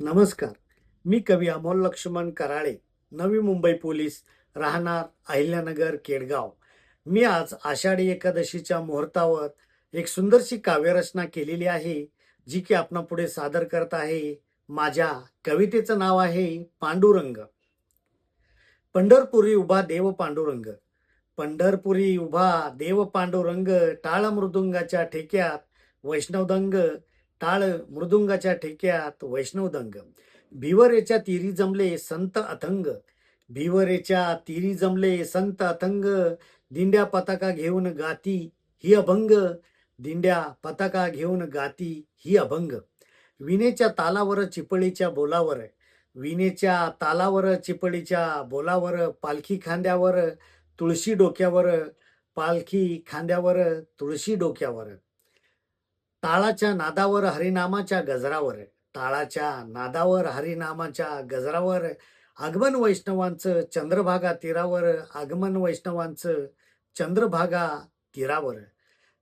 नमस्कार. मी कवी अमोल लक्ष्मण कराळे, नवी मुंबई पोलीस, राहणार अहिल्यानगर, केडगाव. मी आज आषाढी एकादशीच्या मुहूर्तावर एक सुंदरशी काव्यरचना केलेली आहे, जी की आपणापुढे सादर करत आहे. माझ्या कवितेचं नाव आहे पांडुरंग. पंढरपुरी उभा देव पांडुरंग, पंढरपुरी उभा देव पांडुरंग, टाळ मृदुंगाच्या ठेक्यात वैष्णवदंग, टाळ मृदुंगाच्या ठेक्यात वैष्णवदंग. भिवरेच्या तीरी जमले संत अथंग, भिवरेच्या तीरी जमले संत अथंग, दिंड्या पताका घेऊन गाती ही अभंग, दिंड्या पताका घेऊन गाती ही अभंग. विनेच्या तालावर चिपळीच्या बोलावर, विनेच्या तालावर चिपळीच्या बोलावर, पालखी खांद्यावर तुळशी डोक्यावर, पालखी खांद्यावर तुळशी डोक्यावर. टाळाच्या नादावर हरिनामाच्या गजरावर, टाळाच्या नादावर हरिनामाच्या गजरावर, आगमन वैष्णवांचं चंद्रभागा तीरावर, आगमन वैष्णवांचं चंद्रभागा तीरावर.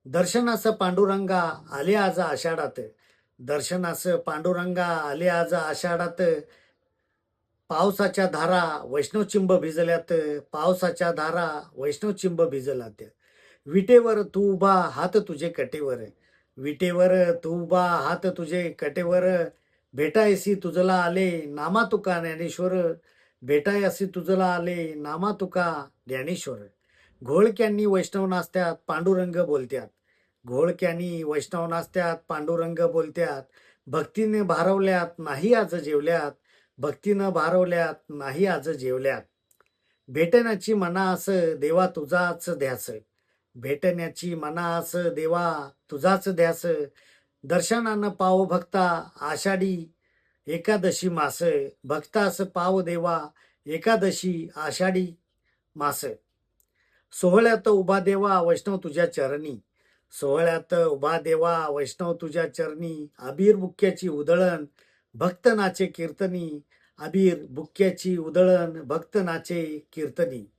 दर्शनास पांडुरंगा आले आज आषाढात, दर्शनास पांडुरंगा आले आज आषाढात, पावसाच्या धारा वैष्णवचिंब भिजल्यात, पावसाच्या धारा वैष्णवचिंब भिजल्यात. विटेवर तू उभा हात तुझे कटेवर, विटेवर तू उभा हात तुझे कटेवर, भेटायसी तुझला आले नामा तुका ज्ञानेश्वर, भेटायसी तुझला आले नामा तुका ज्ञानेश्वर. घोळक्यांनी वैष्णव नाचत्यात पांडुरंग बोलत्यात, घोळक्यांनी वैष्णव नाचत्यात पांडुरंग बोलत्यात, भक्तीने भारवल्यात नाही आज जेवल्यात, भक्तीनं भारवल्यात नाही आज जेवल्यात. भेटण्याची मनास देवा तुझाच ध्यास, भेटण्याची मनास देवा तुझाच ध्यास, दर्शनानं पाव भक्ता आषाढी एकादशी मास, भक्तास पाव देवा एकादशी आषाढी मास. सोहळ्यात उभा देवा वैष्णव तुझ्या चरणी, सोहळ्यात उभा देवा वैष्णव तुझ्या चरणी, अबीर बुक्क्याची उधळण भक्त नाचे कीर्तनी, अबीर बुक्क्याची उधळण भक्त नाचे कीर्तनी.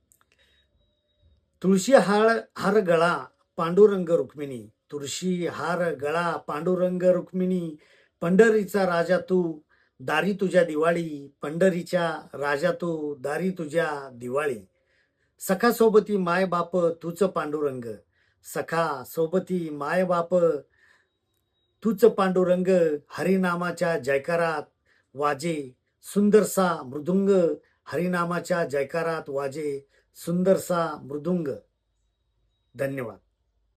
तुळशी हार गळा पांडुरंग रुक्मिणी, तुळशी हार गळा पांडुरंग रुक्मिणी, पंढरीचा राजा तू दारी तुझ्या दिवाळी, पंढरीच्या राजा तू दारी तुझ्या दिवाळी. सखा सोबती माय बाप तूच पांडुरंग, सखा सोबती माय बाप तूच पांडुरंग, हरिनामाच्या जयकारात वाजे सुंदरसा मृदुंग, हरिनामाच्या जयकारात वाजे सुंदरसा मृदुंग. धन्यवाद.